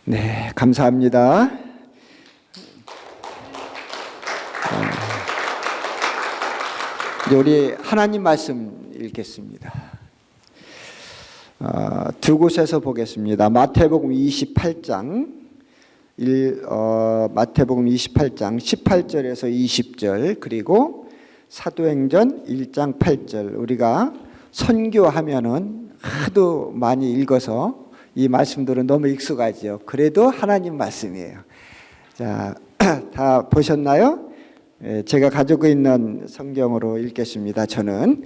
네, 감사합니다. 이제 우리 하나님 말씀 읽겠습니다. 두 곳에서 보겠습니다. 마태복음 28장 마태복음 28장 18절에서 20절, 그리고 사도행전 1장 8절. 우리가 선교하면은 하도 많이 읽어서 이 말씀들은 너무 익숙하죠. 그래도 하나님 말씀이에요. 자, 다 보셨나요? 제가 가지고 있는 성경으로 읽겠습니다. 저는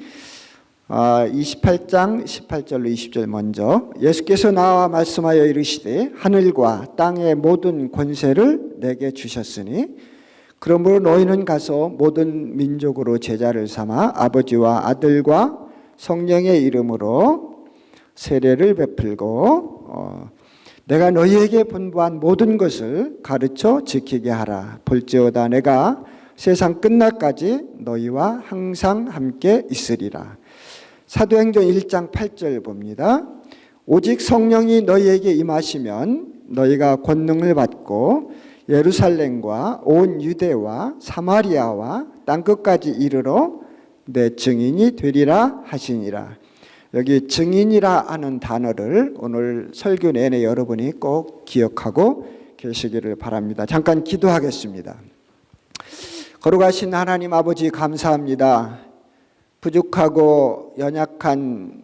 28장 18절로 20절 먼저. 예수께서 나와 말씀하여 이르시되 하늘과 땅의 모든 권세를 내게 주셨으니 그러므로 너희는 가서 모든 민족으로 제자를 삼아 아버지와 아들과 성령의 이름으로 세례를 베풀고 내가 너희에게 분부한 모든 것을 가르쳐 지키게 하라. 볼지어다 내가 세상 끝날까지 너희와 항상 함께 있으리라. 사도행전 1장 8절 봅니다. 오직 성령이 너희에게 임하시면 너희가 권능을 받고 예루살렘과 온 유대와 사마리아와 땅끝까지 이르러 내 증인이 되리라 하시니라. 여기 증인이라 하는 단어를 오늘 설교 내내 여러분이 꼭 기억하고 계시기를 바랍니다. 잠깐 기도하겠습니다. 거룩하신 하나님 아버지, 감사합니다. 부족하고 연약한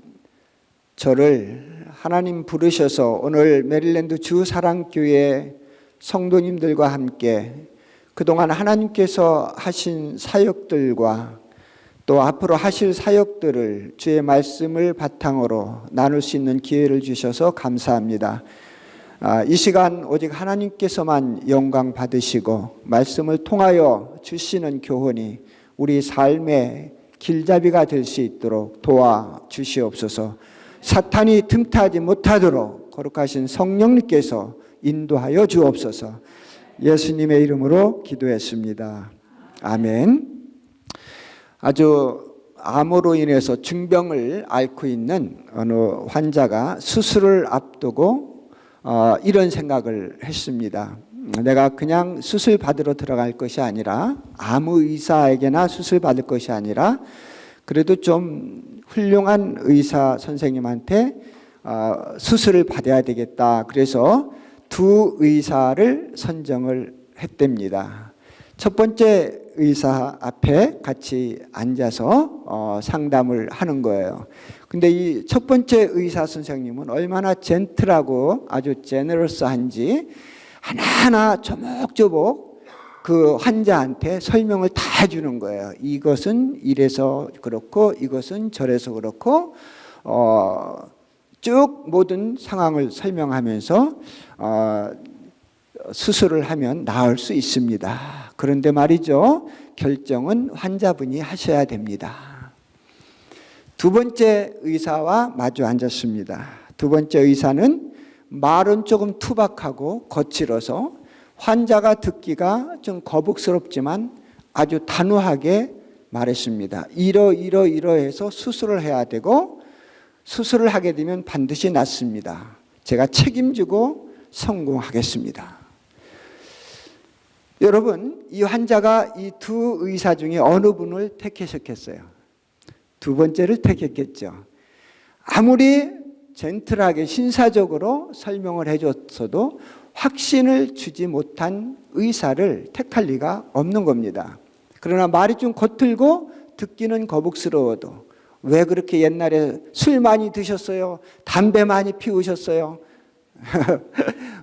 저를 하나님 부르셔서 오늘 메릴랜드 주사랑교회 성도님들과 함께 그동안 하나님께서 하신 사역들과 또 앞으로 하실 사역들을 주의 말씀을 바탕으로 나눌 수 있는 기회를 주셔서 감사합니다. 이 시간 오직 하나님께서만 영광 받으시고 말씀을 통하여 주시는 교훈이 우리 삶의 길잡이가 될 수 있도록 도와주시옵소서. 사탄이 틈타지 못하도록 거룩하신 성령님께서 인도하여 주옵소서. 예수님의 이름으로 기도했습니다. 아멘. 아주 암으로 인해서 중병을 앓고 있는 어느 환자가 수술을 앞두고 이런 생각을 했습니다. 내가 그냥 수술 받으러 들어갈 것이 아니라, 아무 의사에게나 수술 받을 것이 아니라 그래도 좀 훌륭한 의사 선생님한테 수술을 받아야 되겠다. 그래서 두 의사를 선정을 했답니다. 첫 번째 의사 앞에 같이 앉아서 상담을 하는 거예요. 근데 이 첫 번째 의사 선생님은 얼마나 젠틀하고 아주 제너러스한지 하나하나 조목조목 그 환자한테 설명을 다 해주는 거예요. 이것은 이래서 그렇고 이것은 저래서 그렇고 쭉 모든 상황을 설명하면서 수술을 하면 나을 수 있습니다. 그런데 말이죠, 결정은 환자분이 하셔야 됩니다. 두 번째 의사와 마주 앉았습니다. 두 번째 의사는 말은 조금 투박하고 거칠어서 환자가 듣기가 좀 거북스럽지만 아주 단호하게 말했습니다. 이러해서 수술을 해야 되고 수술을 하게 되면 반드시 낫습니다. 제가 책임지고 성공하겠습니다. 여러분, 이 환자가 이 두 의사 중에 어느 분을 택하셨겠어요? 두 번째를 택했겠죠. 아무리 젠틀하게 신사적으로 설명을 해줬어도 확신을 주지 못한 의사를 택할 리가 없는 겁니다. 그러나 말이 좀 겉들고 듣기는 거북스러워도, 왜 그렇게 옛날에 술 많이 드셨어요? 담배 많이 피우셨어요?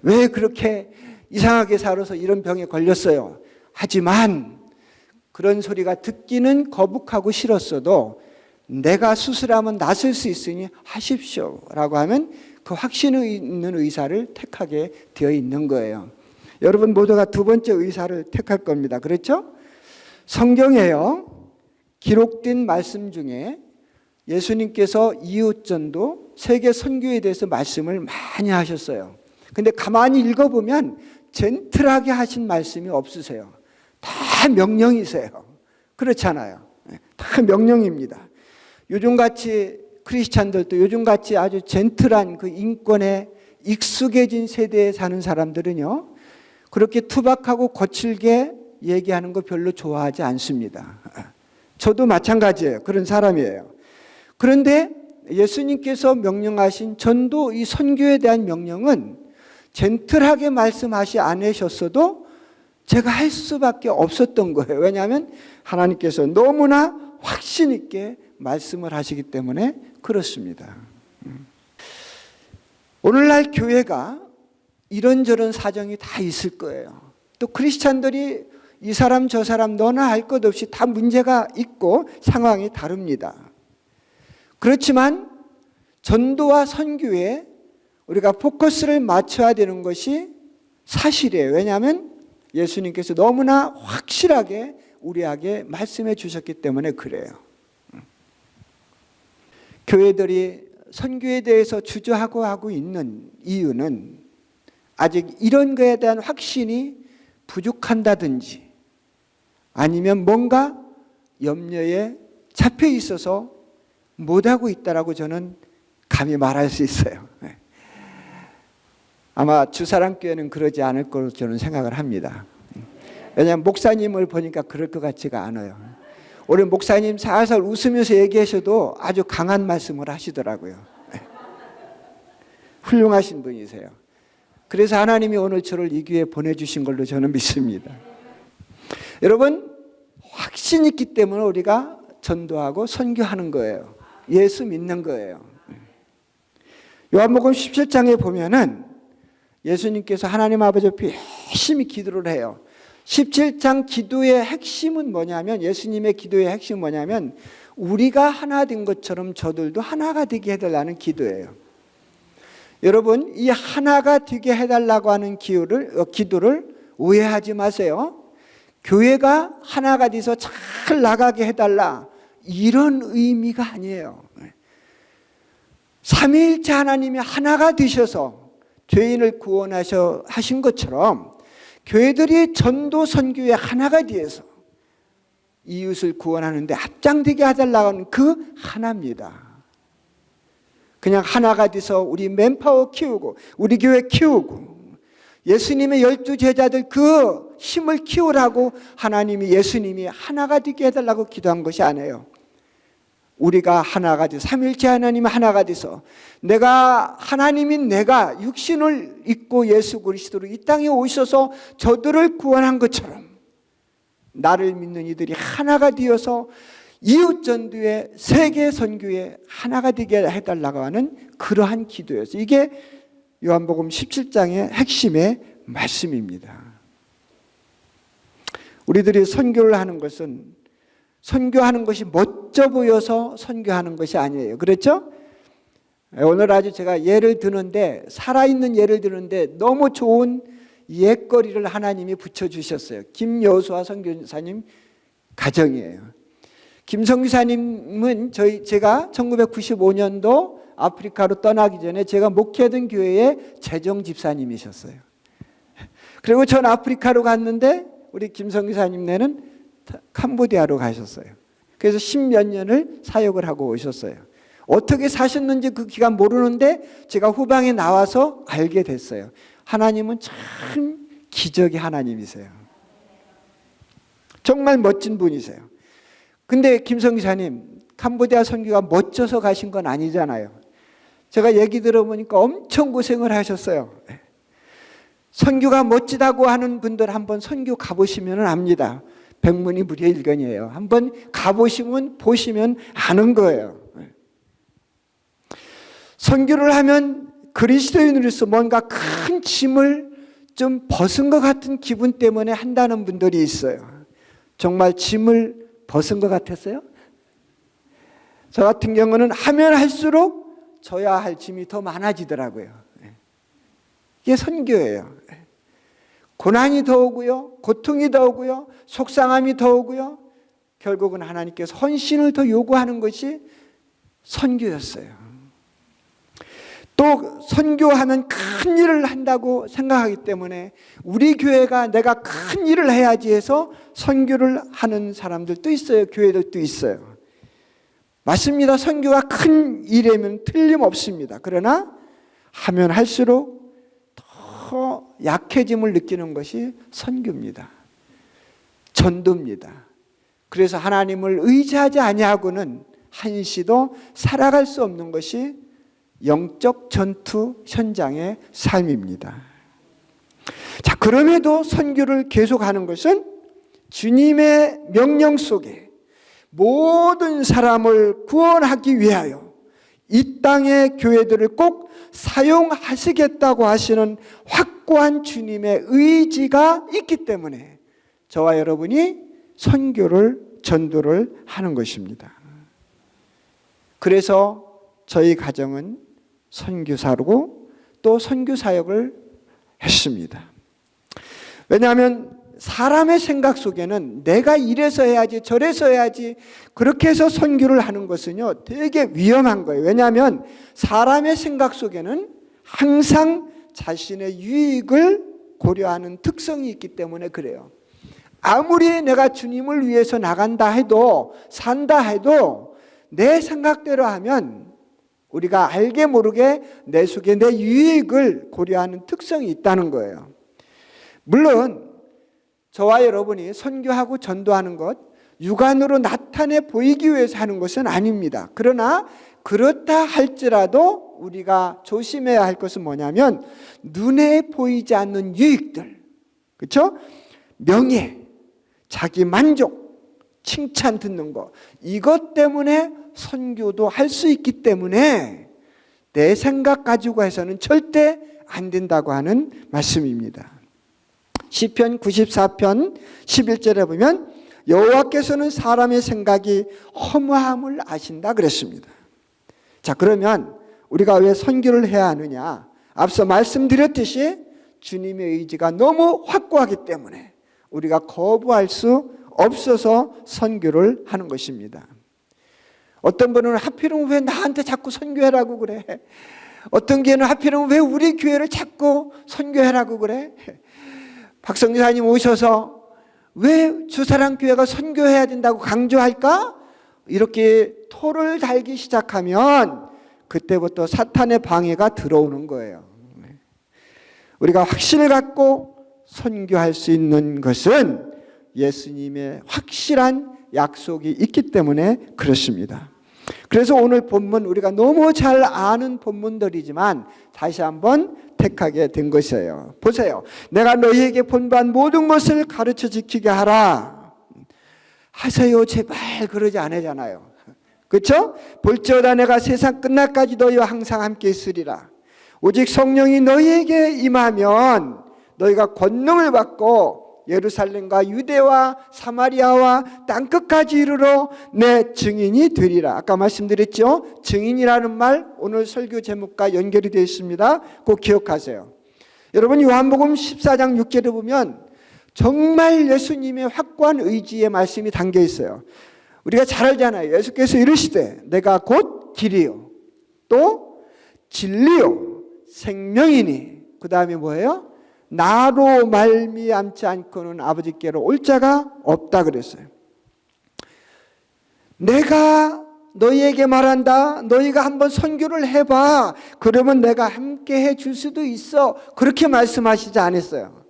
왜 그렇게 이상하게 살아서 이런 병에 걸렸어요? 하지만 그런 소리가 듣기는 거북하고 싫었어도 내가 수술하면 낫을 수 있으니 하십시오 라고 하면 그 확신 있는 의사를 택하게 되어 있는 거예요. 여러분 모두가 두 번째 의사를 택할 겁니다. 그렇죠? 성경에요, 기록된 말씀 중에 예수님께서 이웃전도, 세계 선교에 대해서 말씀을 많이 하셨어요. 근데 가만히 읽어보면 젠틀하게 하신 말씀이 없으세요. 다 명령이세요. 그렇잖아요. 다 명령입니다. 요즘같이 크리스찬들도 요즘같이 아주 젠틀한 그 인권의 익숙해진 세대에 사는 사람들은요, 그렇게 투박하고 거칠게 얘기하는 거 별로 좋아하지 않습니다. 저도 마찬가지예요. 그런 사람이에요. 그런데 예수님께서 명령하신 전도, 이 선교에 대한 명령은 젠틀하게 말씀하시 않으셨어도 제가 할 수밖에 없었던 거예요. 왜냐하면 하나님께서 너무나 확신 있게 말씀을 하시기 때문에 그렇습니다. 오늘날 교회가 이런저런 사정이 다 있을 거예요. 또 크리스찬들이 이 사람 저 사람 너나 할 것 없이 다 문제가 있고 상황이 다릅니다. 그렇지만 전도와 선교에 우리가 포커스를 맞춰야 되는 것이 사실이에요. 왜냐하면 예수님께서 너무나 확실하게 우리에게 말씀해 주셨기 때문에 그래요. 교회들이 선교에 대해서 주저하고 하고 있는 이유는 아직 이런 거에 대한 확신이 부족한다든지 아니면 뭔가 염려에 잡혀 있어서 못하고 있다라고 저는 감히 말할 수 있어요. 아마 주사랑교회는 그러지 않을 거로 저는 생각을 합니다. 왜냐하면 목사님을 보니까 그럴 것 같지가 않아요. 오늘 목사님 살살 웃으면서 얘기하셔도 아주 강한 말씀을 하시더라고요. 훌륭하신 분이세요. 그래서 하나님이 오늘 저를 이 교회에 보내주신 걸로 저는 믿습니다. 여러분, 확신 있기 때문에 우리가 전도하고 선교하는 거예요. 예수 믿는 거예요. 요한복음 17장에 보면은 예수님께서 하나님 아버지 앞에 열심히 기도를 해요. 17장 기도의 핵심은 뭐냐면, 예수님의 기도의 핵심은 뭐냐면 우리가 하나 된 것처럼 저들도 하나가 되게 해달라는 기도예요. 여러분, 이 하나가 되게 해달라고 하는 기도를 오해하지 마세요. 교회가 하나가 돼서 잘 나가게 해달라, 이런 의미가 아니에요. 삼위일체 하나님이 하나가 되셔서 죄인을 구원하신 것처럼 교회들이 전도 선교의 하나가 되어서 이웃을 구원하는데 앞장되게 해달라고 하는 그 하나입니다. 그냥 하나가 돼서 우리 맨파워 키우고 우리 교회 키우고 예수님의 12제자들 그 힘을 키우라고 하나님이, 예수님이 하나가 되게 해달라고 기도한 것이 아니에요. 우리가 하나가 돼서, 삼위일체 하나님이 하나가 돼서 내가, 하나님인 내가 육신을 입고 예수 그리스도로 이 땅에 오셔서 저들을 구원한 것처럼 나를 믿는 이들이 하나가 되어서 이웃 전도에, 세계 선교에 하나가 되게 해달라고 하는 그러한 기도였어요. 이게 요한복음 17장의 핵심의 말씀입니다. 우리들이 선교를 하는 것은, 선교하는 것이 멋져 보여서 선교하는 것이 아니에요. 그렇죠? 오늘 아주 제가 예를 드는데, 살아있는 예를 드는데 너무 좋은 옛거리를 하나님이 붙여주셨어요. 김여수아 선교사님 가정이에요. 김 선교사님은 제가 1995년도 아프리카로 떠나기 전에 제가 목회하던 교회의 재정 집사님이셨어요. 그리고 전 아프리카로 갔는데 우리 김 선교사님네는 캄보디아로 가셨어요. 그래서 10몇 년을 사역을 하고 오셨어요. 어떻게 사셨는지 그 기간 모르는데 제가 후방에 나와서 알게 됐어요. 하나님은 참 기적의 하나님이세요. 정말 멋진 분이세요. 근데 김성기사님, 캄보디아 선교가 멋져서 가신 건 아니잖아요. 제가 얘기 들어보니까 엄청 고생을 하셨어요. 선교가 멋지다고 하는 분들 한번 선교 가보시면 압니다. 백문이 불여일견이에요. 한번 가보시면, 보시면 아는 거예요. 선교를 하면 그리스도인으로서 뭔가 큰 짐을 좀 벗은 것 같은 기분 때문에 한다는 분들이 있어요. 정말 짐을 벗은 것 같았어요? 저 같은 경우는 하면 할수록 져야 할 짐이 더 많아지더라고요. 이게 선교예요. 고난이 더 오고요, 고통이 더 오고요, 속상함이 더 오고요, 결국은 하나님께서 헌신을 더 요구하는 것이 선교였어요. 또 선교하면 큰 일을 한다고 생각하기 때문에 우리 교회가 내가 큰 일을 해야지 해서 선교를 하는 사람들도 있어요. 교회들도 있어요. 맞습니다. 선교가 큰 일이면 틀림없습니다. 그러나 하면 할수록 더 약해짐을 느끼는 것이 선교입니다. 전도입니다. 그래서 하나님을 의지하지 아니하고는 한시도 살아갈 수 없는 것이 영적 전투 현장의 삶입니다. 자, 그럼에도 선교를 계속하는 것은 주님의 명령 속에 모든 사람을 구원하기 위하여 이 땅의 교회들을 꼭 사용하시겠다고 하시는 확고한 주님의 의지가 있기 때문에 저와 여러분이 선교를, 전도를 하는 것입니다. 그래서 저희 가정은 선교사로 또 선교사역을 했습니다. 왜냐하면 사람의 생각 속에는 내가 이래서 해야지 저래서 해야지 그렇게 해서 선교를 하는 것은요 되게 위험한 거예요. 왜냐하면 사람의 생각 속에는 항상 자신의 유익을 고려하는 특성이 있기 때문에 그래요. 아무리 내가 주님을 위해서 나간다 해도 산다 해도 내 생각대로 하면 우리가 알게 모르게 내 속에 내 유익을 고려하는 특성이 있다는 거예요. 물론 저와 여러분이 선교하고 전도하는 것 육안으로 나타내 보이기 위해서 하는 것은 아닙니다. 그러나 그렇다 할지라도 우리가 조심해야 할 것은 뭐냐면 눈에 보이지 않는 유익들, 그렇죠? 명예, 자기 만족, 칭찬 듣는 거, 이것 때문에 선교도 할 수 있기 때문에 내 생각 가지고 해서는 절대 안 된다고 하는 말씀입니다. 시편 94편 11절에 보면 여호와께서는 사람의 생각이 허무함을 아신다 그랬습니다. 자, 그러면 우리가 왜 선교를 해야 하느냐? 앞서 말씀드렸듯이 주님의 의지가 너무 확고하기 때문에 우리가 거부할 수 없어서 선교를 하는 것입니다. 어떤 분은 하필은 왜 나한테 자꾸 선교하라고 그래? 어떤 교회는 하필은 왜 우리 교회를 자꾸 선교하라고 그래? 박성기사님 오셔서 왜 주사랑교회가 선교해야 된다고 강조할까? 이렇게 토를 달기 시작하면 그때부터 사탄의 방해가 들어오는 거예요. 우리가 확신을 갖고 선교할 수 있는 것은 예수님의 확실한 약속이 있기 때문에 그렇습니다. 그래서 오늘 본문 우리가 너무 잘 아는 본문들이지만 다시 한번 택하게 된 것이에요. 보세요. 내가 너희에게 본반 모든 것을 가르쳐 지키게 하라. 하세요. 제발 그러지 않으잖아요. 그렇죠? 볼지어다 내가 세상 끝날까지 너희와 항상 함께 있으리라. 오직 성령이 너희에게 임하면 너희가 권능을 받고 예루살렘과 유대와 사마리아와 땅끝까지 이르러 내 증인이 되리라. 아까 말씀드렸죠? 증인이라는 말 오늘 설교 제목과 연결이 되어 있습니다. 꼭 기억하세요. 여러분 요한복음 14장 6절에 보면 정말 예수님의 확고한 의지의 말씀이 담겨 있어요. 우리가 잘 알잖아요. 예수께서 이르시되 내가 곧 길이요 또 진리요 생명이니 그 다음에 뭐예요? 나로 말미암지 않고는 아버지께로 올 자가 없다 그랬어요. 내가 너희에게 말한다. 너희가 한번 선교를 해봐. 그러면 내가 함께 해줄 수도 있어. 그렇게 말씀하시지 않았어요.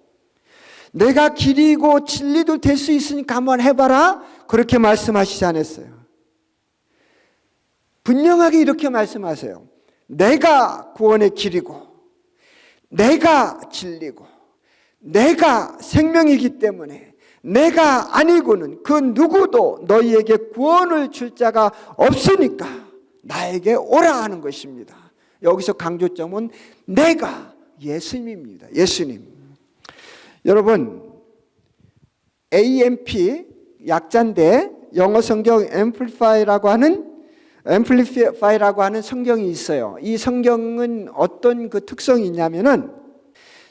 내가 길이고 진리도 될 수 있으니까 한번 해봐라. 그렇게 말씀하시지 않았어요. 분명하게 이렇게 말씀하세요. 내가 구원의 길이고 내가 진리고 내가 생명이기 때문에 내가 아니고는 그 누구도 너희에게 구원을 줄 자가 없으니까 나에게 오라 하는 것입니다. 여기서 강조점은 내가 예수님입니다. 예수님. 여러분 AMP 약자인데 영어 성경 Amplify라고 하는 성경이 있어요. 이 성경은 어떤 그 특성이 있냐면은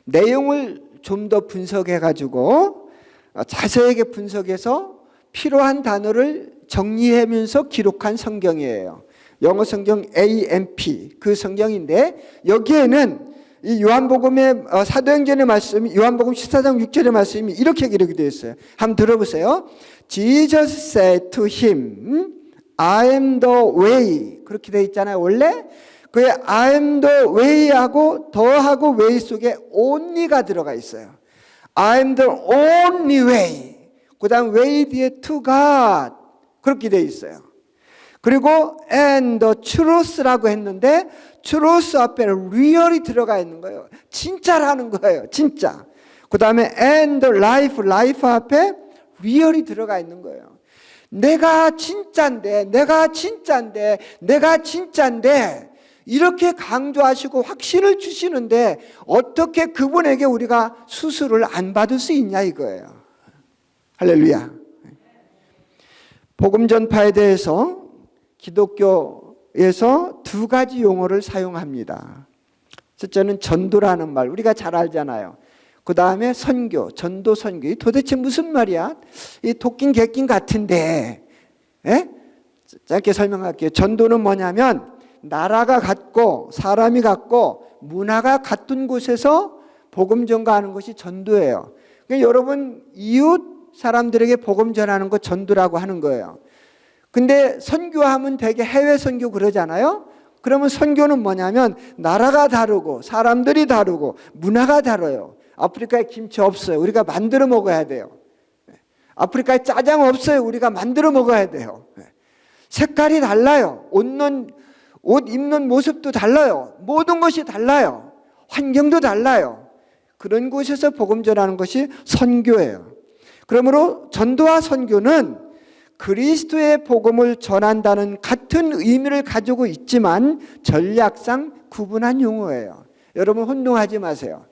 내용을 좀 더 분석해 가지고 자세하게 분석해서 필요한 단어를 정리하면서 기록한 성경이에요. 영어 성경 AMP 그 성경인데 여기에는 이 요한복음의 사도행전의 말씀이 요한복음 14장 6절의 말씀이 이렇게 기록이 되어 있어요. 한번 들어보세요. Jesus said to him, I am the way. 그렇게 되어 있잖아요. 원래 그에 I am the way하고 더하고 way 속에 only가 들어가 있어요. I am the only way. 그 다음 way 뒤에 to God. 그렇게 되어 있어요. 그리고 and the truth라고 했는데 truth 앞에 real이 들어가 있는 거예요. 진짜라는 거예요. 진짜. 그 다음에 and the life, life 앞에 real이 들어가 있는 거예요. 내가 진짜인데, 내가 진짜인데, 내가 진짜인데 이렇게 강조하시고 확신을 주시는데 어떻게 그분에게 우리가 수술을 안 받을 수 있냐 이거예요. 할렐루야. 복음 전파에 대해서 기독교에서 두 가지 용어를 사용합니다. 첫째는 전도라는 말, 우리가 잘 알잖아요. 그 다음에 선교, 전도 선교. 도대체 무슨 말이야? 이 토낀 객낀 같은데. 에? 짧게 설명할게요. 전도는 뭐냐면 나라가 같고 사람이 같고 문화가 같은 곳에서 복음 전가하는 것이 전도예요. 그러니까 여러분 이웃 사람들에게 복음 전하는 거 전도라고 하는 거예요. 근데 선교하면 되게 해외 선교 그러잖아요. 그러면 선교는 뭐냐면 나라가 다르고 사람들이 다르고 문화가 다르요. 아프리카에 김치 없어요. 우리가 만들어 먹어야 돼요. 아프리카에 짜장 없어요. 우리가 만들어 먹어야 돼요. 색깔이 달라요. 옷 입는 모습도 달라요. 모든 것이 달라요. 환경도 달라요. 그런 곳에서 복음 전하는 것이 선교예요. 그러므로 전도와 선교는 그리스도의 복음을 전한다는 같은 의미를 가지고 있지만 전략상 구분한 용어예요. 여러분 혼동하지 마세요.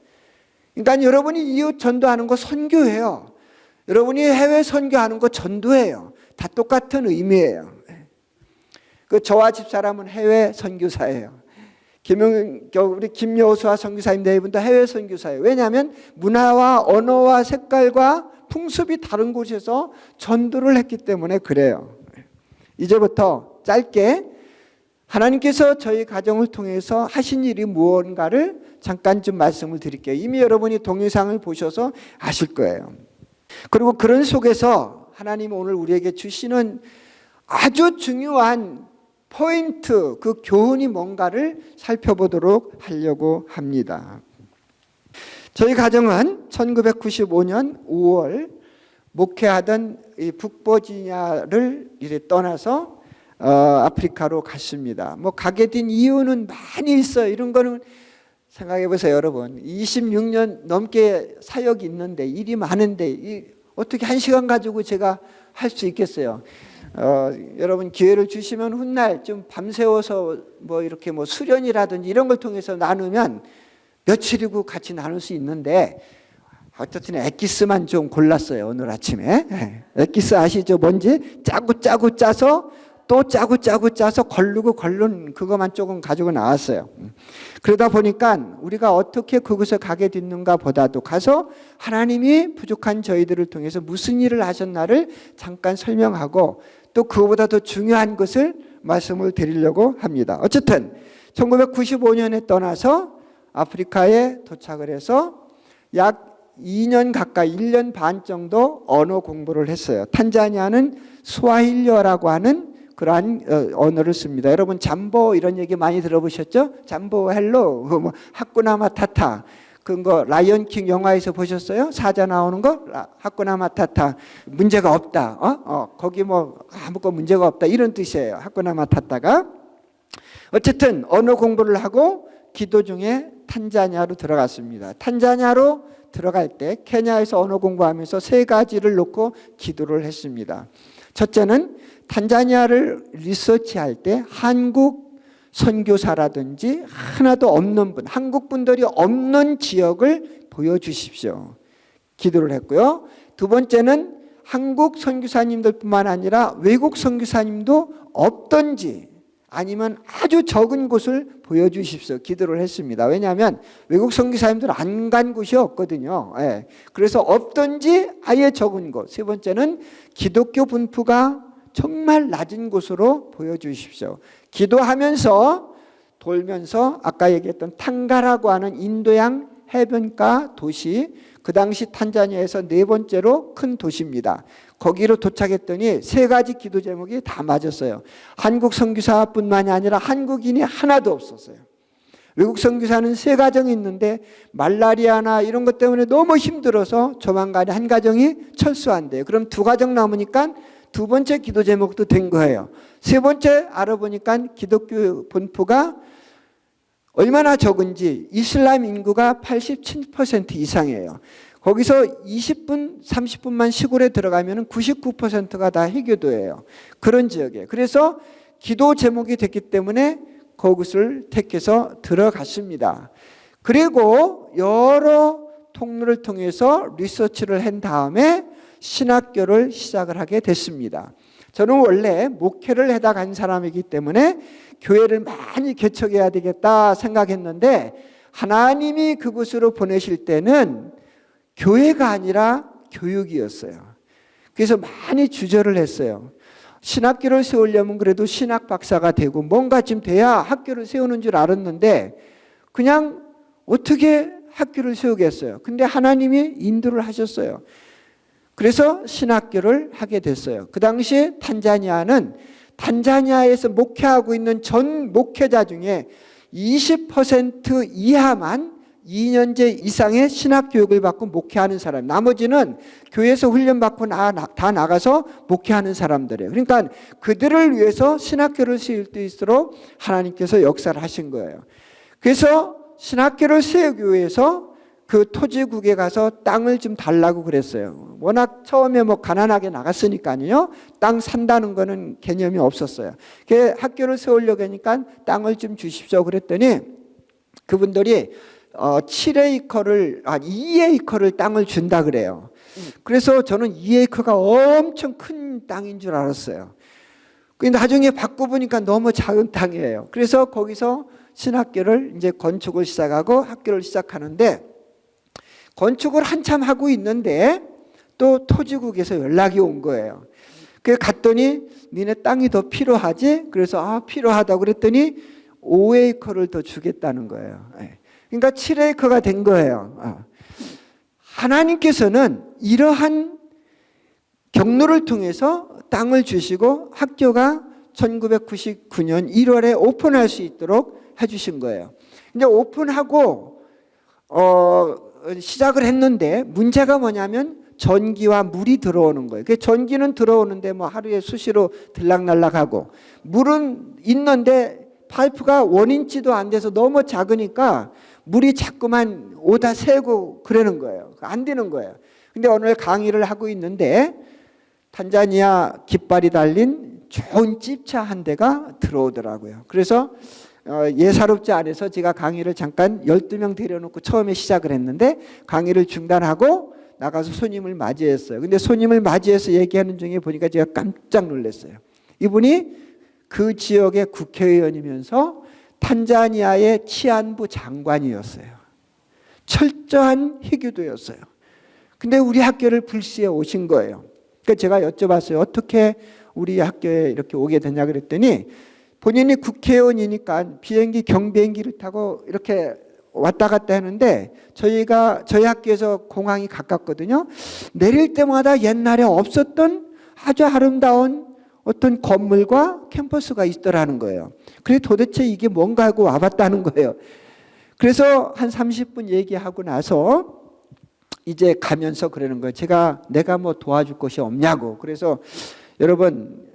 그러니까 여러분이 이웃 전도하는 거 선교예요. 여러분이 해외 선교하는 거 전도예요. 다 똑같은 의미예요. 저와 집사람은 해외 선교사예요. 우리 김여수와 선교사님 네 분도 해외 선교사예요. 왜냐하면 문화와 언어와 색깔과 풍습이 다른 곳에서 전도를 했기 때문에 그래요. 이제부터 짧게 하나님께서 저희 가정을 통해서 하신 일이 무언가를 잠깐 좀 말씀을 드릴게요. 이미 여러분이 동영상을 보셔서 아실 거예요. 그리고 그런 속에서 하나님 오늘 우리에게 주시는 아주 중요한 포인트, 그 교훈이 뭔가를 살펴보도록 하려고 합니다. 저희 가정은 1995년 5월 목회하던 이 북버지니아를 이제 떠나서 아프리카로 갔습니다. 가게 된 이유는 많이 있어요. 이런 거는 생각해 보세요, 여러분. 26년 넘게 사역이 있는데 일이 많은데 어떻게 한 시간 가지고 제가 할 수 있겠어요? 여러분 기회를 주시면 훗날 좀 밤새워서 이렇게 수련이라든지 이런 걸 통해서 나누면 며칠이고 같이 나눌 수 있는데 어쨌든 엑기스만 좀 골랐어요. 오늘 아침에. 엑기스 아시죠? 뭔지? 짜고 짜서 또 짜고 짜서 걸르고 걸른 그것만 조금 가지고 나왔어요. 그러다 보니까 우리가 어떻게 그곳에 가게 됐는가 보다도 가서 하나님이 부족한 저희들을 통해서 무슨 일을 하셨나를 잠깐 설명하고 또 그거보다 더 중요한 것을 말씀을 드리려고 합니다. 어쨌든 1995년에 떠나서 아프리카에 도착을 해서 약 2년 가까이 1년 반 정도 언어 공부를 했어요. 탄자니아는 스와힐리어라고 하는 그러한 언어를 씁니다. 여러분 잠보 이런 얘기 많이 들어보셨죠? 잠보 헬로 하쿠나 마타타 그거 라이언킹 영화에서 보셨어요? 사자 나오는 거 하쿠나 마타타 문제가 없다. 거기 아무것도 문제가 없다 이런 뜻이에요. 하쿠나 마타타가. 어쨌든 언어 공부를 하고 기도 중에 탄자니아로 들어갔습니다. 탄자니아로 들어갈 때 케냐에서 언어 공부하면서 세 가지를 놓고 기도를 했습니다. 첫째는 탄자니아를 리서치할 때 한국 선교사라든지 하나도 없는 분, 한국 분들이 없는 지역을 보여주십시오. 기도를 했고요. 두 번째는 한국 선교사님들뿐만 아니라 외국 선교사님도 없던지 아니면 아주 적은 곳을 보여주십시오. 기도를 했습니다. 왜냐하면 외국 선교사님들은 안 간 곳이 없거든요. 그래서 없던지 아예 적은 곳. 세 번째는 기독교 분포가 정말 낮은 곳으로 보여주십시오. 기도하면서 돌면서 아까 얘기했던 탕가라고 하는 인도양 해변가 도시, 그 당시 탄자니아에서 네 번째로 큰 도시입니다. 거기로 도착했더니 세 가지 기도 제목이 다 맞았어요. 한국 선교사뿐만이 아니라 한국인이 하나도 없었어요. 외국 선교사는 3가정이 있는데 말라리아나 이런 것 때문에 너무 힘들어서 조만간에 한 가정이 철수한대요. 그럼 2가정 남으니까 2번째 기도 제목도 된 거예요. 3번째 알아보니까 기독교 본토가 얼마나 적은지 이슬람 인구가 87% 이상이에요. 거기서 20분, 30분만 시골에 들어가면 99%가 다 해교도예요. 그런 지역에. 그래서 기도 제목이 됐기 때문에 그곳을 택해서 들어갔습니다. 그리고 여러 통로를 통해서 리서치를 한 다음에 신학교를 시작을 하게 됐습니다. 저는 원래 목회를 해다 간 사람이기 때문에 교회를 많이 개척해야 되겠다 생각했는데 하나님이 그곳으로 보내실 때는 교회가 아니라 교육이었어요. 그래서 많이 주저를 했어요. 신학교를 세우려면 그래도 신학 박사가 되고 뭔가 좀 돼야 학교를 세우는 줄 알았는데 그냥 어떻게 학교를 세우겠어요. 근데 하나님이 인도를 하셨어요. 그래서 신학교를 하게 됐어요. 그 당시에 탄자니아에서 목회하고 있는 전 목회자 중에 20% 이하만 2년제 이상의 신학교육을 받고 목회하는 사람, 나머지는 교회에서 훈련받고 다 나가서 목회하는 사람들이에요. 그러니까 그들을 위해서 신학교를 세울 수 있도록 하나님께서 역사를 하신 거예요. 그래서 신학교를 세우기 위해서 그 토지국에 가서 땅을 좀 달라고 그랬어요. 워낙 처음에 가난하게 나갔으니까요. 땅 산다는 거는 개념이 없었어요. 학교를 세우려고 하니까 땅을 좀 주십시오 그랬더니 그분들이 2에이커를 땅을 준다 그래요. 그래서 저는 2에이커가 엄청 큰 땅인 줄 알았어요. 근데 나중에 바꿔보니까 너무 작은 땅이에요. 그래서 거기서 신학교를 이제 건축을 시작하고 학교를 시작하는데 건축을 한참 하고 있는데 또 토지국에서 연락이 온 거예요. 그래서 갔더니 니네 땅이 더 필요하지? 그래서 필요하다고 그랬더니 5에이커를 더 주겠다는 거예요. 그러니까 7에이커가 된 거예요. 하나님께서는 이러한 경로를 통해서 땅을 주시고 학교가 1999년 1월에 오픈할 수 있도록 해주신 거예요. 이제 오픈하고 시작을 했는데 문제가 뭐냐면 전기와 물이 들어오는 거예요. 전기는 들어오는데 하루에 수시로 들락날락하고 물은 있는데 파이프가 1인치도 안 돼서 너무 작으니까 물이 자꾸만 오다 새고 그러는 거예요. 안 되는 거예요. 근데 오늘 강의를 하고 있는데 탄자니아 깃발이 달린 좋은 찝차 한 대가 들어오더라고요. 그래서 예사롭지 않아서 제가 강의를 잠깐 12명 데려놓고 처음에 시작을 했는데 강의를 중단하고 나가서 손님을 맞이했어요. 근데 손님을 맞이해서 얘기하는 중에 보니까 제가 깜짝 놀랐어요. 이분이 그 지역의 국회의원이면서 탄자니아의 치안부 장관이었어요. 철저한 희귀도였어요. 근데 우리 학교를 불시에 오신 거예요. 그러니까 제가 여쭤봤어요. 어떻게 우리 학교에 이렇게 오게 되냐 그랬더니 본인이 국회의원이니까 경비행기를 타고 이렇게 왔다 갔다 하는데 저희 학교에서 공항이 가깝거든요. 내릴 때마다 옛날에 없었던 아주 아름다운 어떤 건물과 캠퍼스가 있더라는 거예요. 그래서 도대체 이게 뭔가 하고 와봤다는 거예요. 그래서 한 30분 얘기하고 나서 이제 가면서 그러는 거예요. 내가 도와줄 것이 없냐고. 그래서 여러분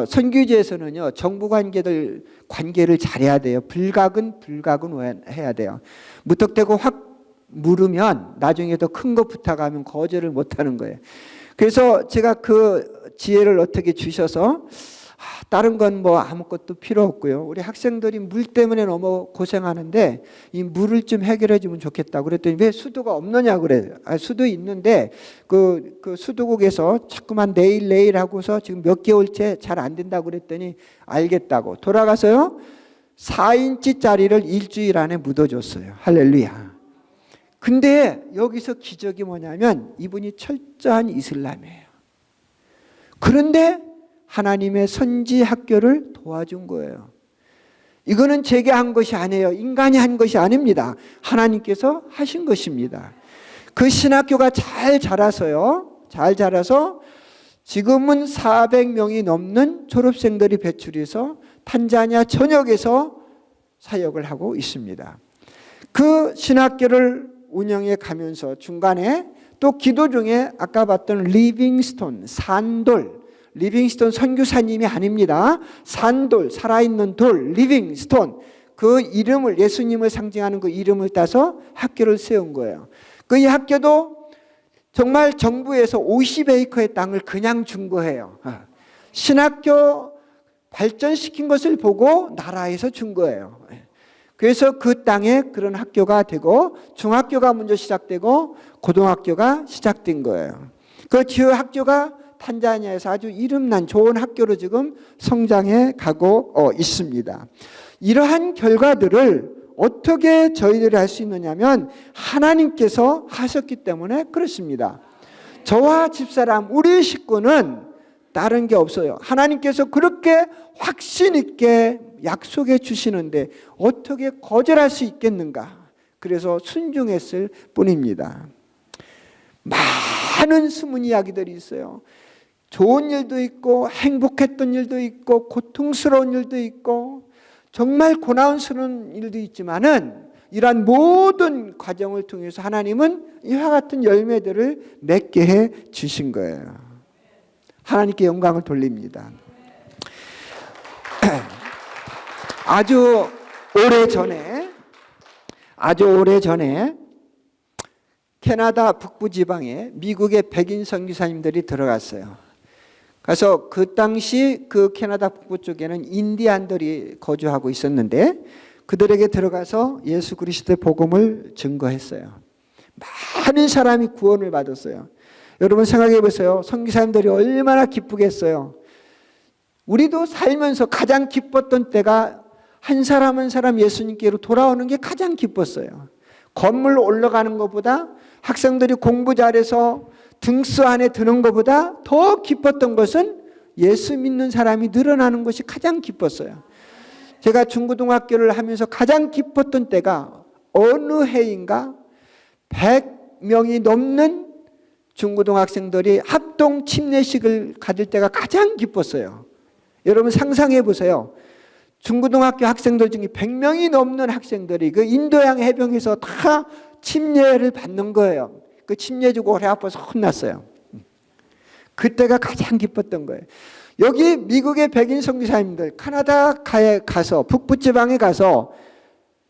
선교지에서는요 정부 관계를 잘해야 돼요. 불가근 해야 돼요. 무턱대고 확 물으면 나중에 더 큰 거 부탁하면 거절을 못하는 거예요. 그래서 제가 그 지혜를 어떻게 주셔서 다른 건 아무것도 필요 없고요. 우리 학생들이 물 때문에 너무 고생하는데 이 물을 좀 해결해 주면 좋겠다고 그랬더니 왜 수도가 없느냐고 그래요. 수도 있는데 그 수도국에서 자꾸만 내일 하고서 지금 몇 개월째 잘 안 된다고 그랬더니 알겠다고 돌아가서요 4인치짜리를 일주일 안에 묻어줬어요. 할렐루야. 근데 여기서 기적이 뭐냐면 이분이 철저한 이슬람이에요. 그런데 하나님의 선지 학교를 도와준 거예요. 이거는 제가 한 것이 아니에요. 인간이 한 것이 아닙니다. 하나님께서 하신 것입니다. 그 신학교가 잘 자라서 지금은 400명이 넘는 졸업생들이 배출해서 탄자니아 전역에서 사역을 하고 있습니다. 그 신학교를 운영해 가면서 중간에 또 기도 중에 아까 봤던 리빙스톤, 산돌, 리빙스톤 선교사님이 아닙니다. 산돌, 살아있는 돌, 리빙스톤, 그 이름을, 예수님을 상징하는 그 이름을 따서 학교를 세운 거예요. 그 이 학교도 정말 정부에서 50에이커의 땅을 그냥 준 거예요. 신학교 발전시킨 것을 보고 나라에서 준 거예요. 그래서 그 땅에 그런 학교가 되고 중학교가 먼저 시작되고 고등학교가 시작된 거예요. 그 학교가 탄자니아에서 아주 이름난 좋은 학교로 지금 성장해 가고 있습니다. 이러한 결과들을 어떻게 저희들이 할 수 있느냐면 하나님께서 하셨기 때문에 그렇습니다. 저와 집사람, 우리 식구는 다른 게 없어요. 하나님께서 그렇게 확신 있게 약속해 주시는데 어떻게 거절할 수 있겠는가? 그래서 순종했을 뿐입니다. 많은 숨은 이야기들이 있어요. 좋은 일도 있고 행복했던 일도 있고 고통스러운 일도 있고 정말 고난스러운 일도 있지만은 이러한 모든 과정을 통해서 하나님은 이와 같은 열매들을 맺게 해 주신 거예요. 하나님께 영광을 돌립니다. 아주 오래전에 캐나다 북부 지방에 미국의 백인 선교사님들이 들어갔어요. 그래서 그 당시 그 캐나다 북부 쪽에는 인디안들이 거주하고 있었는데 그들에게 들어가서 예수 그리스도의 복음을 증거했어요. 많은 사람이 구원을 받았어요. 여러분 생각해 보세요. 선교사님들이 얼마나 기쁘겠어요. 우리도 살면서 가장 기뻤던 때가 한 사람 한 사람 예수님께로 돌아오는 게 가장 기뻤어요. 건물 올라가는 것보다 학생들이 공부 잘해서 등수 안에 드는 것보다 더 기뻤던 것은 예수 믿는 사람이 늘어나는 것이 가장 기뻤어요. 제가 중고등학교를 하면서 가장 기뻤던 때가 어느 해인가 100명이 넘는 중고등학생들이 합동 침례식을 가질 때가 가장 기뻤어요. 여러분 상상해 보세요. 중고등학교 학생들 중에 100명이 넘는 학생들이 그 인도양 해변에서 다 침례를 받는 거예요. 그 침례 주고 허리 아파서 혼났어요. 그때가 가장 기뻤던 거예요. 여기 미국의 백인 선교사님들 캐나다에 가서 북부지방에 가서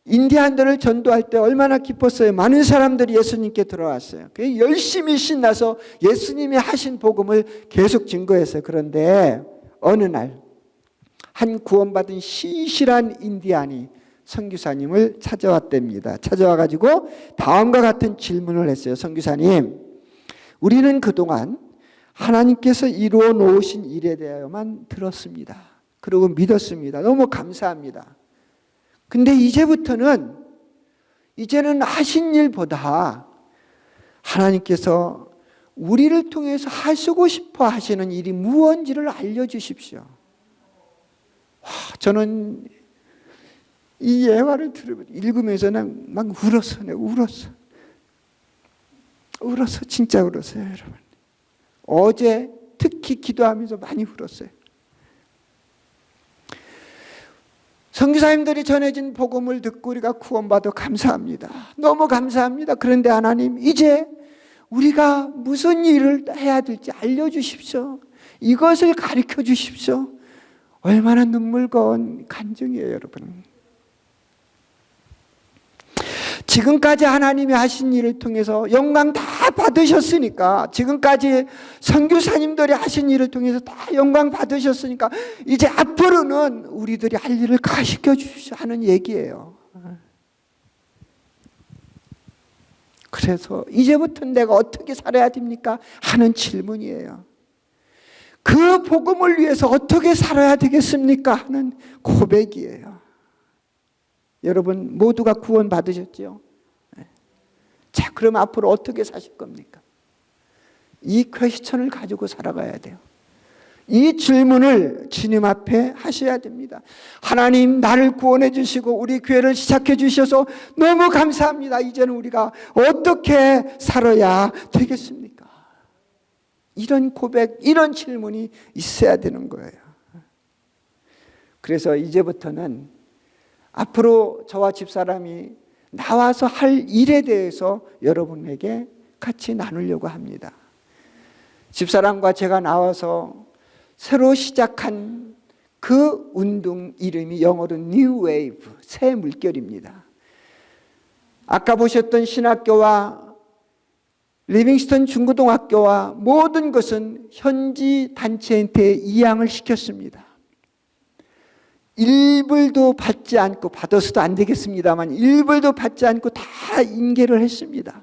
인디안들을 전도할 때 얼마나 기뻤어요. 많은 사람들이 예수님께 들어왔어요. 열심히 신나서 예수님이 하신 복음을 계속 증거했어요. 그런데 어느 날 한 구원받은 신실한 인디안이 선교사님을 찾아왔답니다. 찾아와가지고 다음과 같은 질문을 했어요. 선교사님, 우리는 그동안 하나님께서 이루어 놓으신 일에 대하여만 들었습니다. 그리고 믿었습니다. 너무 감사합니다. 근데 이제는 하신 일보다 하나님께서 우리를 통해서 하시고 싶어 하시는 일이 무엇인지를 알려주십시오. 저는 이 예화를 읽으면서 막 울었어. 진짜 울었어요, 여러분. 어제 특히 기도하면서 많이 울었어요. 선교사님들이 전해진 복음을 듣고 우리가 구원받아 감사합니다. 너무 감사합니다. 그런데 하나님, 이제 우리가 무슨 일을 해야 될지 알려주십시오. 이것을 가르쳐 주십시오. 얼마나 눈물거운 간증이에요, 여러분. 지금까지 하나님이 하신 일을 통해서 영광 다 받으셨으니까, 지금까지 선교사님들이 하신 일을 통해서 다 영광 받으셨으니까 이제 앞으로는 우리들이 할 일을 가르쳐 주십시오 하는 얘기예요. 그래서 이제부터 내가 어떻게 살아야 됩니까? 하는 질문이에요. 그 복음을 위해서 어떻게 살아야 되겠습니까? 하는 고백이에요. 여러분 모두가 구원 받으셨죠? 자, 그럼 앞으로 어떻게 사실 겁니까? 이 퀘스천을 가지고 살아가야 돼요. 이 질문을 주님 앞에 하셔야 됩니다. 하나님, 나를 구원해 주시고 우리 교회를 시작해 주셔서 너무 감사합니다. 이제는 우리가 어떻게 살아야 되겠습니까? 이런 고백, 이런 질문이 있어야 되는 거예요. 그래서 이제부터는 앞으로 저와 집사람이 나와서 할 일에 대해서 여러분에게 같이 나누려고 합니다. 집사람과 제가 나와서 새로 시작한 그 운동 이름이 영어로 New Wave, 새 물결입니다. 아까 보셨던 신학교와 리빙스턴 중고등학교와 모든 것은 현지 단체한테 이양을 시켰습니다. 일불도 받지 않고, 받아서도 안 되겠습니다만 일불도 받지 않고 다 인계를 했습니다.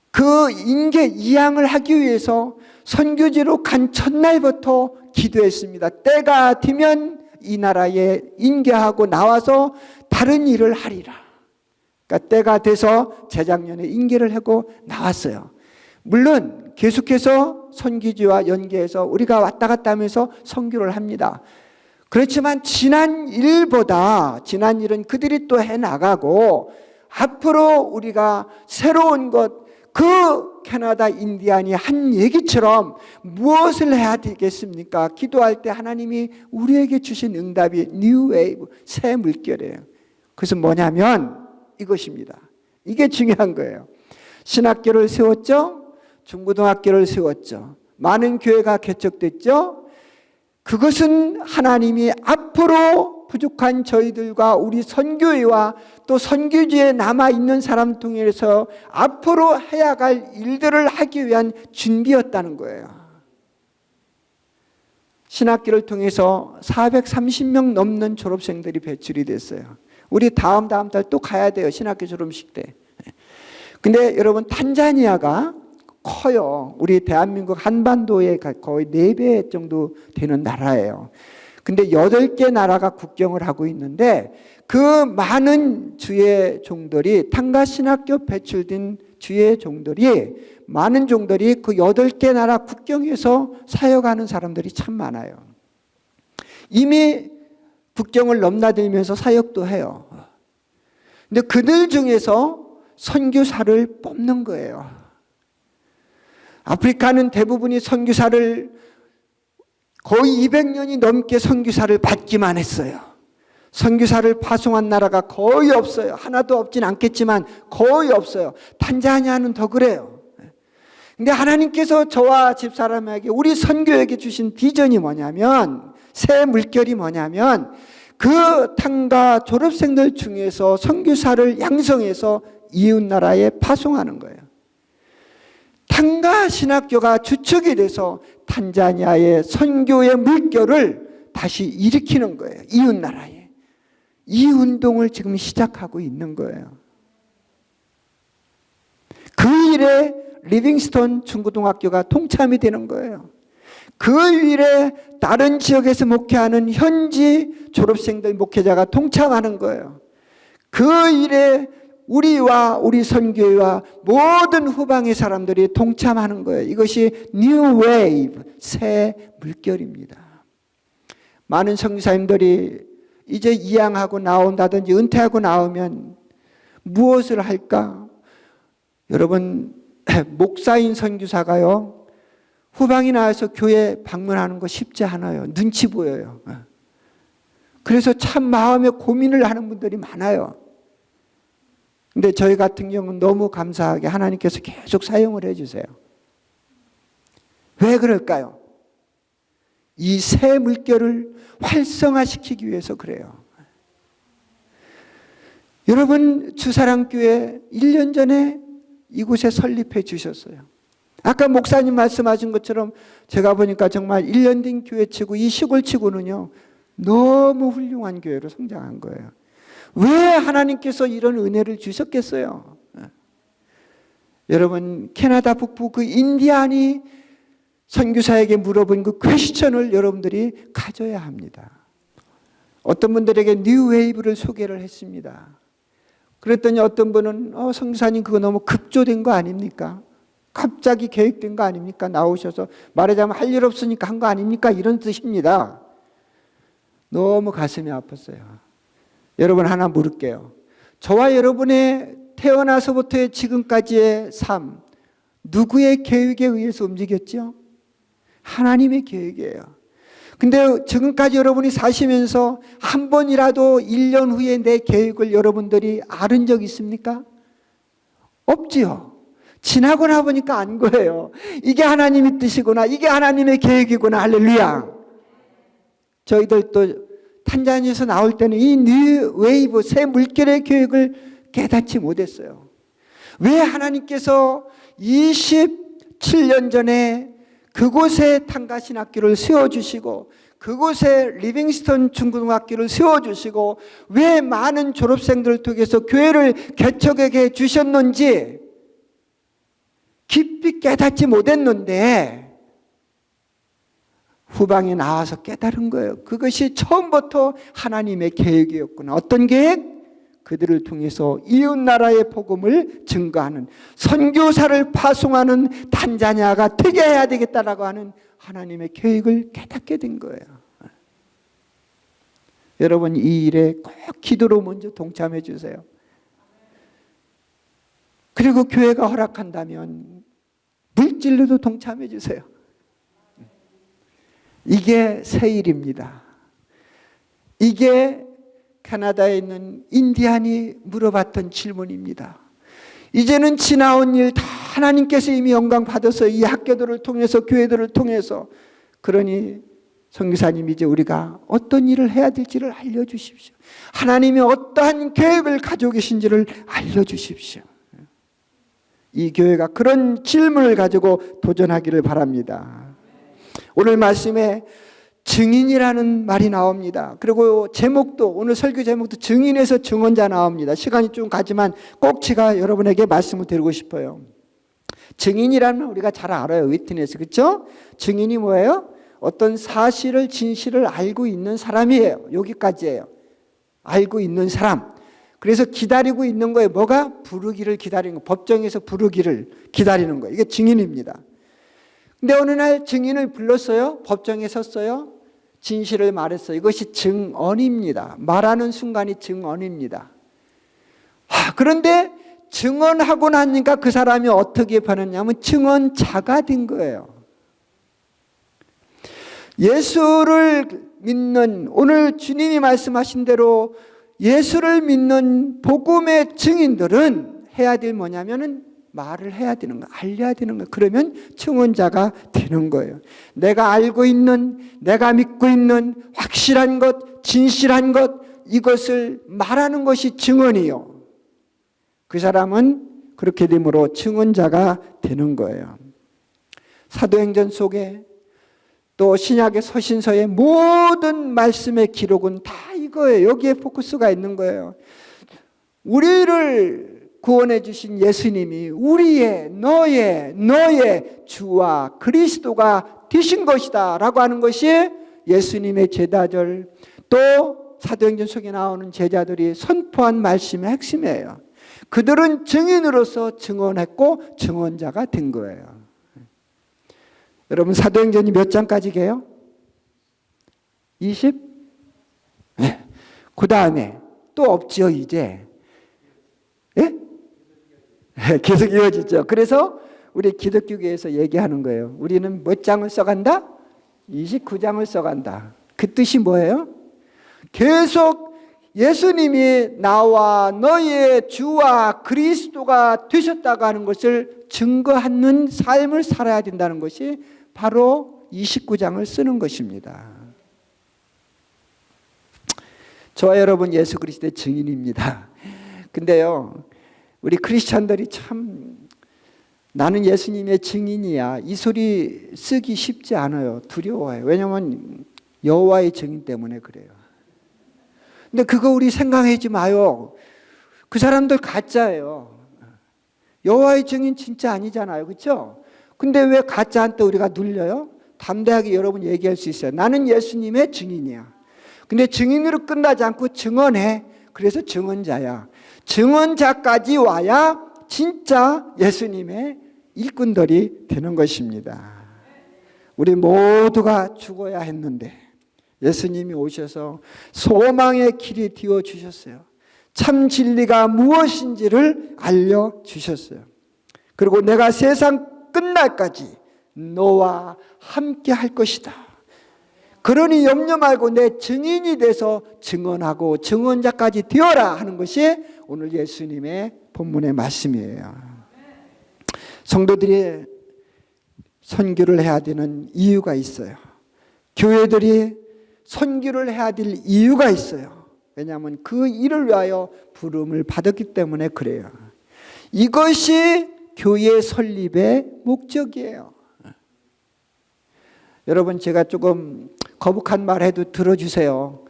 그 인계 이양을 하기 위해서 선교지로 간 첫날부터 기도했습니다. 때가 되면 이 나라에 인계하고 나와서 다른 일을 하리라. 그러니까 때가 돼서 재작년에 인계를 하고 나왔어요. 물론 계속해서 선교지와 연계해서 우리가 왔다 갔다 하면서 선교를 합니다. 그렇지만 지난 일은 그들이 또 해나가고, 앞으로 우리가 새로운 것, 그 캐나다 인디안이 한 얘기처럼 무엇을 해야 되겠습니까? 기도할 때 하나님이 우리에게 주신 응답이 New Wave, 새 물결이에요. 그래서 뭐냐면 이것입니다. 이게 중요한 거예요. 신학교를 세웠죠. 중고등학교를 세웠죠. 많은 교회가 개척됐죠. 그것은 하나님이 앞으로 부족한 저희들과 우리 선교회와 또 선교지에 남아있는 사람 통해서 앞으로 해야 할 일들을 하기 위한 준비였다는 거예요. 신학교를 통해서 430명 넘는 졸업생들이 배출이 됐어요. 우리 다음 달 또 가야 돼요. 신학교 졸업식 때. 근데 여러분, 탄자니아가 커요. 우리 대한민국 한반도의 거의 4배 정도 되는 나라예요. 근데 8개 나라가 국경을 하고 있는데, 그 많은 주의 종들이, 탕가 신학교 배출된 주의 종들이, 많은 종들이 그 8개 나라 국경에서 사역하는 사람들이 참 많아요. 이미 국경을 넘나들면서 사역도 해요. 근데 그들 중에서 선교사를 뽑는 거예요. 아프리카는 대부분이 선교사를 거의 200년이 넘게 선교사를 받기만 했어요. 선교사를 파송한 나라가 거의 없어요. 하나도 없진 않겠지만 거의 없어요. 탄자니아는 더 그래요. 근데 하나님께서 저와 집사람에게, 우리 선교에게 주신 비전이 뭐냐면, 새 물결이 뭐냐면, 그 탕가 졸업생들 중에서 선교사를 양성해서 이웃 나라에 파송하는 거예요. 탕가 신학교가 주축이 돼서 탄자니아의 선교의 물결을 다시 일으키는 거예요. 이웃 나라에. 이 운동을 지금 시작하고 있는 거예요. 그 일에 리빙스턴 중고등학교가 통참이 되는 거예요. 그 일에 다른 지역에서 목회하는 현지 졸업생들 목회자가 통참하는 거예요. 그 일에 우리와 우리 선교회와 모든 후방의 사람들이 동참하는 거예요. 이것이 New Wave, 새 물결입니다. 많은 선교사님들이 이제 이양하고 나온다든지 은퇴하고 나오면 무엇을 할까? 여러분, 목사인 선교사가요, 후방이 나와서 교회 방문하는 거 쉽지 않아요. 눈치 보여요. 그래서 참 마음에 고민을 하는 분들이 많아요. 근데 저희 같은 경우는 너무 감사하게 하나님께서 계속 사용을 해주세요. 왜 그럴까요? 이 새 물결을 활성화시키기 위해서 그래요. 여러분, 주사랑교회 1년 전에 이곳에 설립해 주셨어요. 아까 목사님 말씀하신 것처럼 제가 보니까 정말 1년 된 교회치고 이 시골치고는요, 너무 훌륭한 교회로 성장한 거예요. 왜 하나님께서 이런 은혜를 주셨겠어요? 여러분, 캐나다 북부 그 인디안이 선교사에게 물어본 그 퀘스천을 여러분들이 가져야 합니다. 어떤 분들에게 뉴웨이브를 소개를 했습니다. 그랬더니 어떤 분은 선교사님 그거 너무 급조된 거 아닙니까? 갑자기 계획된 거 아닙니까? 나오셔서 말하자면 할 일 없으니까 한 거 아닙니까? 이런 뜻입니다. 너무 가슴이 아팠어요. 여러분, 하나 물을게요. 저와 여러분의 태어나서부터 지금까지의 삶, 누구의 계획에 의해서 움직였죠? 하나님의 계획이에요. 근데 지금까지 여러분이 사시면서 한 번이라도 1년 후에 내 계획을 여러분들이 알은 적 있습니까? 없지요. 지나고 나 보니까 안 거예요. 이게 하나님의 뜻이구나. 이게 하나님의 계획이구나. 할렐루야. 저희들 또 탄자니아에서 나올 때는 이 뉴 웨이브, 새 물결의 계획을 깨닫지 못했어요. 왜 하나님께서 27년 전에 그곳에 탄가신학교를 세워주시고 그곳에 리빙스턴 중고등학교를 세워주시고 왜 많은 졸업생들을 통해서 교회를 개척하게 해주셨는지 깊이 깨닫지 못했는데 후방에 나와서 깨달은 거예요. 그것이 처음부터 하나님의 계획이었구나. 어떤 계획? 그들을 통해서 이웃나라의 복음을 증거하는, 선교사를 파송하는 탄자니아가 되게 해야 되겠다라고 하는 하나님의 계획을 깨닫게 된 거예요. 여러분, 이 일에 꼭 기도로 먼저 동참해 주세요. 그리고 교회가 허락한다면 물질로도 동참해 주세요. 이게 새 일입니다. 이게 캐나다에 있는 인디안이 물어봤던 질문입니다. 이제는 지나온 일 다 하나님께서 이미 영광 받아서 이 학교들을 통해서 교회들을 통해서, 그러니 선교사님 이제 우리가 어떤 일을 해야 될지를 알려주십시오. 하나님이 어떠한 계획을 가지고 계신지를 알려주십시오. 이 교회가 그런 질문을 가지고 도전하기를 바랍니다. 오늘 말씀에 증인이라는 말이 나옵니다. 그리고 제목도, 오늘 설교 제목도 증인에서 증언자 나옵니다. 시간이 좀 가지만 꼭 제가 여러분에게 말씀을 드리고 싶어요. 증인이라는 우리가 잘 알아요. 위트니스, 그렇죠? 증인이 뭐예요? 어떤 사실을, 진실을 알고 있는 사람이에요. 여기까지예요. 알고 있는 사람. 그래서 기다리고 있는 거예요. 뭐가? 부르기를 기다리는 거. 법정에서 부르기를 기다리는 거예요. 이게 증인입니다. 근데 어느 날 증인을 불렀어요. 법정에 섰어요. 진실을 말했어요. 이것이 증언입니다. 말하는 순간이 증언입니다. 그런데 증언하고 나니까 그 사람이 어떻게 변했냐면 증언자가 된 거예요. 예수를 믿는, 오늘 주님이 말씀하신 대로 예수를 믿는 복음의 증인들은 해야 될 뭐냐면은 말을 해야 되는 거예요. 알려야 되는 거예요. 그러면 증언자가 되는 거예요. 내가 알고 있는, 내가 믿고 있는 확실한 것, 진실한 것, 이것을 말하는 것이 증언이요. 그 사람은 그렇게 됨으로 증언자가 되는 거예요. 사도행전 속에 또 신약의 서신서의 모든 말씀의 기록은 다 이거예요. 여기에 포커스가 있는 거예요. 우리를 구원해 주신 예수님이 우리의, 너의 주와 그리스도가 되신 것이다 라고 하는 것이 예수님의 제자들, 또 사도행전 속에 나오는 제자들이 선포한 말씀의 핵심이에요. 그들은 증인으로서 증언했고 증언자가 된 거예요. 여러분, 사도행전이 몇 장까지 게요? 20? 네. 그 다음에 또 없죠, 이제. 예? 계속 이어지죠. 그래서 우리 기독교계에서 얘기하는 거예요. 우리는 몇 장을 써간다? 29장을 써간다. 그 뜻이 뭐예요? 계속 예수님이 나와 너희의 주와 그리스도가 되셨다고 하는 것을 증거하는 삶을 살아야 된다는 것이 바로 29장을 쓰는 것입니다. 저와 여러분 예수 그리스도의 증인입니다. 근데요, 우리 크리스찬들이 참 나는 예수님의 증인이야, 이 소리 쓰기 쉽지 않아요. 두려워요. 왜냐하면 여호와의 증인 때문에 그래요. 근데 그거 우리 생각하지 마요. 그 사람들 가짜예요. 여호와의 증인 진짜 아니잖아요. 그렇죠? 근데 왜 가짜한테 우리가 눌려요? 담대하게 여러분 얘기할 수 있어요. 나는 예수님의 증인이야. 근데 증인으로 끝나지 않고 증언해. 그래서 증언자야. 증언자까지 와야 진짜 예수님의 일꾼들이 되는 것입니다. 우리 모두가 죽어야 했는데 예수님이 오셔서 소망의 길이 띄워주셨어요. 참 진리가 무엇인지를 알려주셨어요. 그리고 내가 세상 끝날까지 너와 함께 할 것이다. 그러니 염려 말고 내 증인이 돼서 증언하고 증언자까지 되어라 하는 것이 오늘 예수님의 본문의 말씀이에요. 성도들이 선교를 해야 되는 이유가 있어요. 교회들이 선교를 해야 될 이유가 있어요. 왜냐하면 그 일을 위하여 부름을 받았기 때문에 그래요. 이것이 교회 설립의 목적이에요. 여러분, 제가 조금 거북한 말 해도 들어주세요.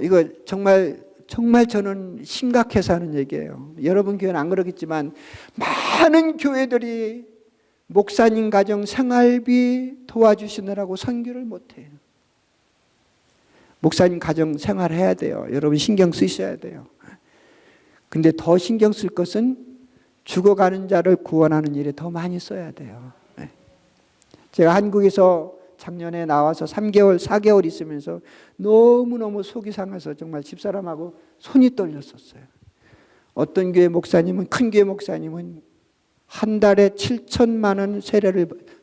이거 정말 저는 심각해서 하는 얘기예요. 여러분 교회는 안 그러겠지만 많은 교회들이 목사님 가정 생활비 도와주시느라고 선교를 못해요. 목사님 가정 생활해야 돼요. 여러분 신경 쓰셔야 돼요. 근데 더 신경 쓸 것은 죽어가는 자를 구원하는 일에 더 많이 써야 돼요. 제가 한국에서 작년에 나와서 3개월, 4개월 있으면서 너무너무 속이 상해서 정말 집사람하고 손이 떨렸었어요. 어떤 교회 목사님은, 큰 교회 목사님은 한 달에 7천만 원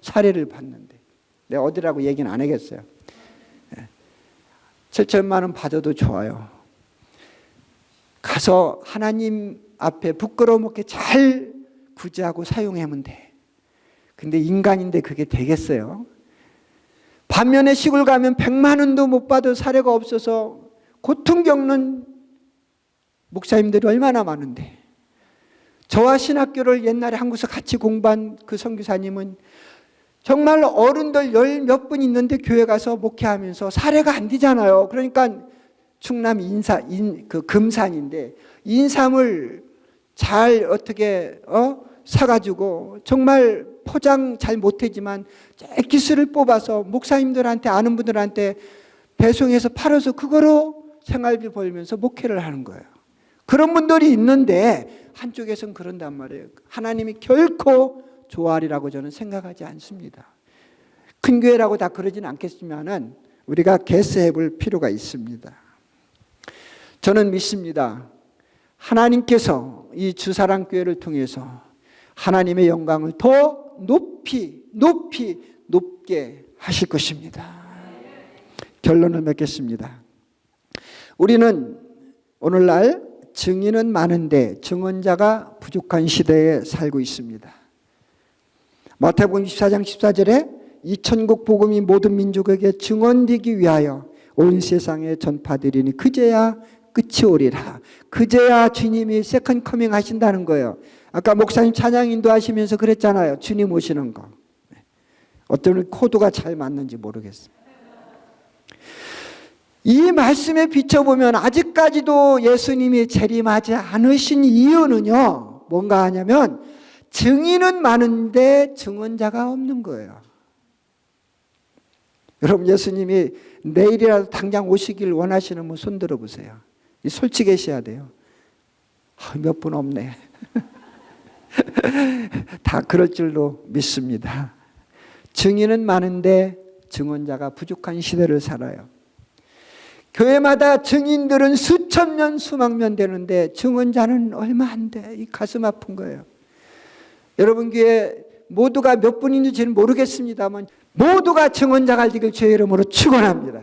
사례를 받는데, 내가 어디라고 얘기는 안 하겠어요. 7천만 원 받아도 좋아요. 가서 하나님 앞에 부끄러움 없게 잘 구제하고 사용하면 돼. 근데 인간인데 그게 되겠어요? 반면에 시골 가면 100만 원도 못 받을 사례가 없어서 고통 겪는 목사님들이 얼마나 많은데, 저와 신학교를 옛날에 한국에서 같이 공부한 그 선교사님은 정말 어른들 10몇 분 있는데 교회 가서 목회하면서 사례가 안 되잖아요. 그러니까 충남 금산인데 인삼을 잘 어떻게 사가지고 정말 포장 잘 못하지만 기술을 뽑아서 목사님들한테, 아는 분들한테 배송해서 팔아서 그거로 생활비 벌면서 목회를 하는 거예요. 그런 분들이 있는데 한쪽에서는 그런단 말이에요. 하나님이 결코 좋아하리라고 저는 생각하지 않습니다. 큰 교회라고 다 그러지는 않겠지만은 우리가 개스해 볼 필요가 있습니다. 저는 믿습니다. 하나님께서 이 주사랑교회를 통해서 하나님의 영광을 더 높게 하실 것입니다. 결론을 맺겠습니다. 우리는 오늘날 증인은 많은데 증언자가 부족한 시대에 살고 있습니다. 마태복음 24장 14절에 이 천국 복음이 모든 민족에게 증언되기 위하여 온 세상에 전파되리니 그제야 끝이 오리라. 그제야 주님이 세컨 커밍 하신다는 거예요. 아까 목사님 찬양 인도하시면서 그랬잖아요. 주님 오시는 거. 어떤 코드가 잘 맞는지 모르겠어요. 이 말씀에 비춰보면 아직까지도 예수님이 재림하지 않으신 이유는요, 뭔가 하냐면 증인은 많은데 증언자가 없는 거예요. 여러분, 예수님이 내일이라도 당장 오시길 원하시는 분 손 들어보세요. 솔직해셔야 돼요. 몇 분 없네. 다 그럴 줄로 믿습니다. 증인은 많은데 증언자가 부족한 시대를 살아요. 교회마다 증인들은 수천 명, 수만 명 되는데 증언자는 얼마 안 돼. 이 가슴 아픈 거예요. 여러분 교회 모두가 몇 분인지는 모르겠습니다만 모두가 증언자가 되길 주의 이름으로 축원합니다.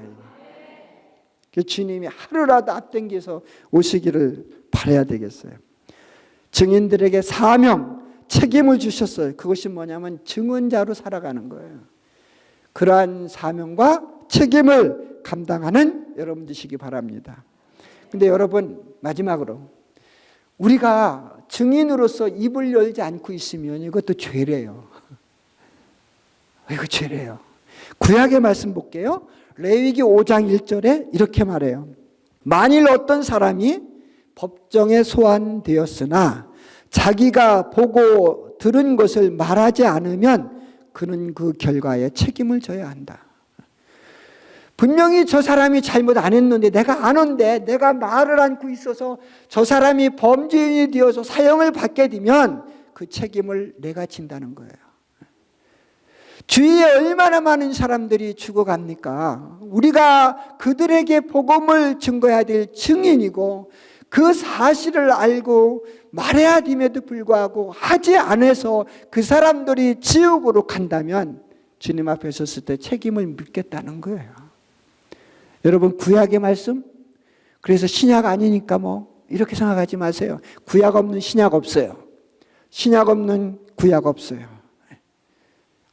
주님이 하루라도 앞당겨서 오시기를 바라야 되겠어요. 증인들에게 사명, 책임을 주셨어요. 그것이 뭐냐면 증언자로 살아가는 거예요. 그러한 사명과 책임을 감당하는 여러분 되시기 바랍니다. 근데 여러분, 마지막으로 우리가 증인으로서 입을 열지 않고 있으면 이것도 죄래요. 이거 죄래요. 구약의 말씀 볼게요. 레위기 5장 1절에 이렇게 말해요. 만일 어떤 사람이 법정에 소환되었으나 자기가 보고 들은 것을 말하지 않으면 그는 그 결과에 책임을 져야 한다. 분명히 저 사람이 잘못 안 했는데 내가 아는데 내가 말을 않고 있어서 저 사람이 범죄인이 되어서 사형을 받게 되면 그 책임을 내가 진다는 거예요. 주위에 얼마나 많은 사람들이 죽어갑니까? 우리가 그들에게 복음을 증거해야 될 증인이고 그 사실을 알고 말해야 됨에도 불구하고 하지 않아서 그 사람들이 지옥으로 간다면 주님 앞에 섰을 때 책임을 묻겠다는 거예요. 여러분, 구약의 말씀? 그래서 신약 아니니까 뭐 이렇게 생각하지 마세요. 구약 없는 신약 없어요. 신약 없는 구약 없어요.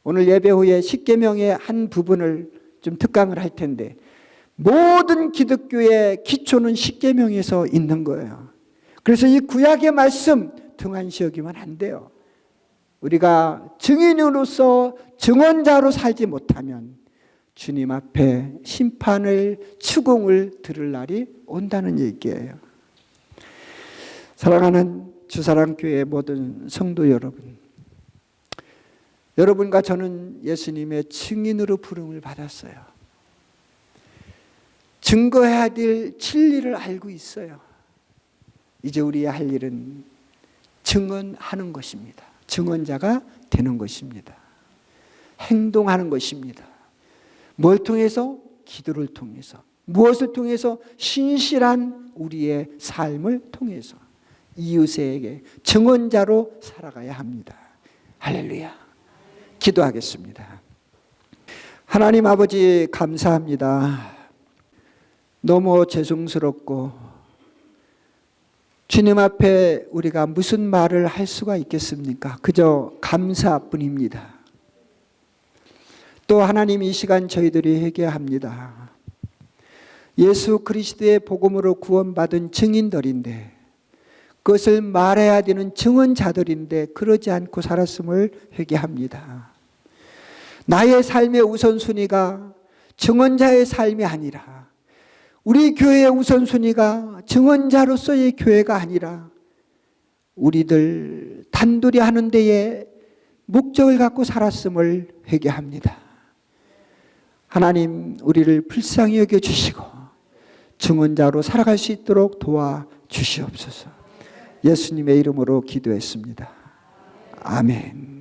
오늘 예배 후에 십계명의 한 부분을 좀 특강을 할 텐데, 모든 기독교의 기초는 십계명에서 있는 거예요. 그래서 이 구약의 말씀 등한시 여기면 안 돼요. 우리가 증인으로서 증언자로 살지 못하면 주님 앞에 심판을, 추궁을 들을 날이 온다는 얘기예요. 사랑하는 주사랑교회 모든 성도 여러분, 여러분과 저는 예수님의 증인으로 부름을 받았어요. 증거해야 될 진리를 알고 있어요. 이제 우리의 할 일은 증언하는 것입니다. 증언자가 되는 것입니다. 행동하는 것입니다. 뭘 통해서? 기도를 통해서. 무엇을 통해서? 신실한 우리의 삶을 통해서 이웃에게 증언자로 살아가야 합니다. 할렐루야. 기도하겠습니다. 하나님 아버지, 감사합니다. 너무 죄송스럽고 주님 앞에 우리가 무슨 말을 할 수가 있겠습니까? 그저 감사뿐입니다. 또 하나님, 이 시간 저희들이 회개합니다. 예수 그리스도의 복음으로 구원받은 증인들인데, 그것을 말해야 되는 증언자들인데 그러지 않고 살았음을 회개합니다. 나의 삶의 우선순위가 증언자의 삶이 아니라, 우리 교회의 우선순위가 증언자로서의 교회가 아니라 우리들 단둘이 하는 데에 목적을 갖고 살았음을 회개합니다. 하나님, 우리를 불쌍히 여겨주시고 증언자로 살아갈 수 있도록 도와주시옵소서. 예수님의 이름으로 기도했습니다. 아멘.